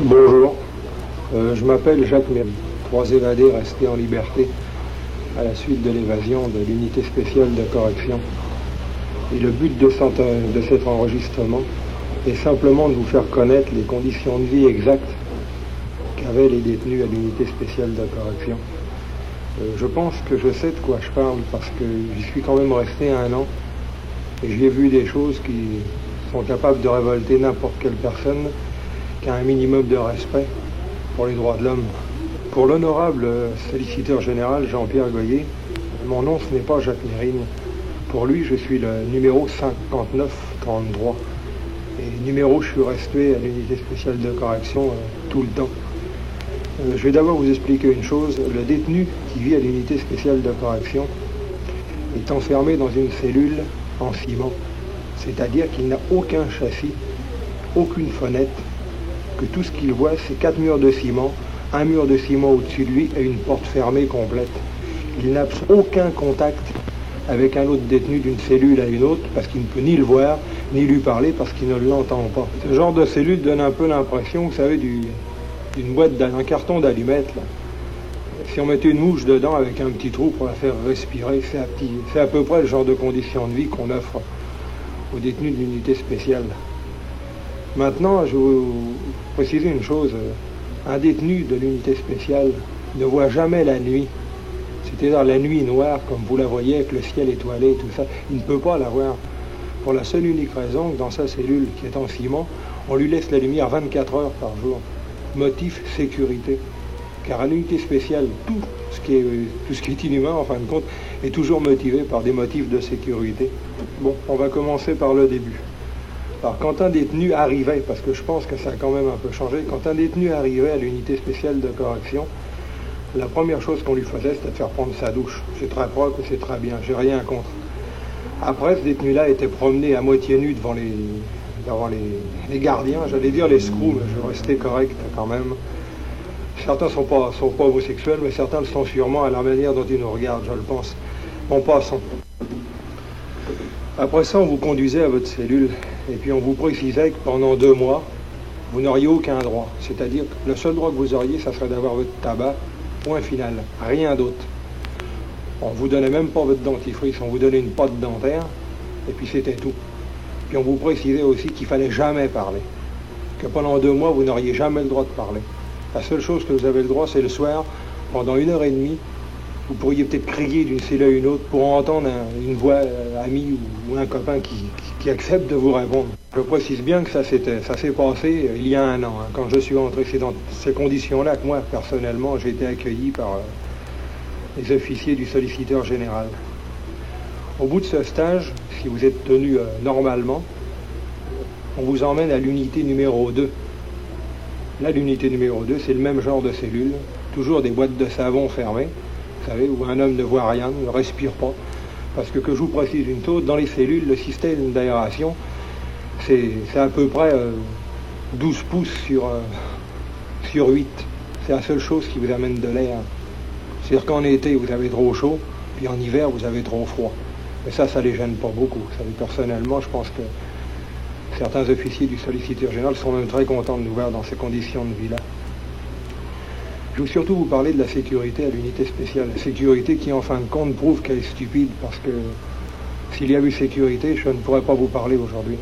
Bonjour, je m'appelle Jacques Méry, 3 évadés restés en liberté à la suite de l'évasion de l'unité spéciale de correction. Et le but de cet enregistrement est simplement de vous faire connaître les conditions de vie exactes qu'avaient les détenus à l'unité spéciale de correction. Je pense que je sais de quoi je parle parce que j'y suis quand même resté 1 an et j'y ai vu des choses qui sont capables de révolter n'importe quelle personne qui a un minimum de respect pour les droits de l'homme. Pour l'honorable solliciteur général Jean-Pierre Goyer, mon nom ce n'est pas Jacques Mérine. Pour lui, je suis le numéro 5933. Et numéro, je suis resté à l'unité spéciale de correction tout le temps. Je vais d'abord vous expliquer une chose. Le détenu qui vit à l'unité spéciale de correction est enfermé dans une cellule en ciment. C'est-à-dire qu'il n'a aucun châssis, aucune fenêtre, que tout ce qu'il voit, c'est 4 murs de ciment, un mur de ciment au-dessus de lui et une porte fermée complète. Il n'a aucun contact avec un autre détenu d'une cellule à une autre parce qu'il ne peut ni le voir, ni lui parler parce qu'il ne l'entend pas. Ce genre de cellule donne un peu l'impression, vous savez, d'une boîte, d'un carton d'allumettes, là. Si on mettait une mouche dedans avec un petit trou pour la faire respirer, c'est à peu près le genre de conditions de vie qu'on offre aux détenus de l'unité spéciale. Maintenant, je vais vous préciser une chose. Un détenu de l'unité spéciale ne voit jamais la nuit. C'est-à-dire la nuit noire, comme vous la voyez, avec le ciel étoilé et tout ça. Il ne peut pas la voir. Pour la seule unique raison que dans sa cellule, qui est en ciment, on lui laisse la lumière 24 heures par jour. Motif sécurité. Car à l'unité spéciale, tout ce qui est inhumain, en fin de compte, est toujours motivé par des motifs de sécurité. Bon, on va commencer par le début. Alors, quand un détenu arrivait, parce que je pense que ça a quand même un peu changé, quand un détenu arrivait à l'unité spéciale de correction, la première chose qu'on lui faisait, c'était de faire prendre sa douche. C'est très propre et c'est très bien, j'ai rien contre. Après, ce détenu-là était promené à moitié nu devant les gardiens, j'allais dire les screws, mais je restais correct quand même. Certains sont pas homosexuels, mais certains le sont sûrement à la manière dont ils nous regardent, je le pense. Bon, passons. Après ça, on vous conduisait à votre cellule, et puis on vous précisait que pendant 2 mois, vous n'auriez aucun droit. C'est-à-dire que le seul droit que vous auriez, ça serait d'avoir votre tabac, point final, rien d'autre. On vous donnait même pas votre dentifrice, on vous donnait une pâte dentaire, et puis c'était tout. Puis on vous précisait aussi qu'il fallait jamais parler. Que pendant 2 mois, vous n'auriez jamais le droit de parler. La seule chose que vous avez le droit, c'est le soir, pendant 1h30, vous pourriez peut-être crier d'une cellule à une autre pour entendre une voix amie ou un copain qui accepte de vous répondre. Je précise bien que ça s'est passé il y a 1 an. Quand je suis entré, c'est dans ces conditions-là que moi, personnellement, j'ai été accueilli par les officiers du solliciteur général. Au bout de ce stage, si vous êtes tenu normalement, on vous emmène à l'unité numéro 2. Là, l'unité numéro 2, c'est le même genre de cellule, toujours des boîtes de savon fermées, vous savez, où un homme ne voit rien, ne respire pas. Parce que je vous précise une chose, dans les cellules, le système d'aération, c'est à peu près 12 pouces sur 8. C'est la seule chose qui vous amène de l'air. C'est-à-dire qu'en été, vous avez trop chaud, puis en hiver, vous avez trop froid. Mais ça les gêne pas beaucoup. Ça, personnellement, je pense que certains officiers du solliciteur général sont même très contents de nous voir dans ces conditions de vie-là. Je veux surtout vous parler de la sécurité à l'unité spéciale. Sécurité qui, en fin de compte, prouve qu'elle est stupide, parce que s'il y avait eu sécurité, je ne pourrais pas vous parler aujourd'hui.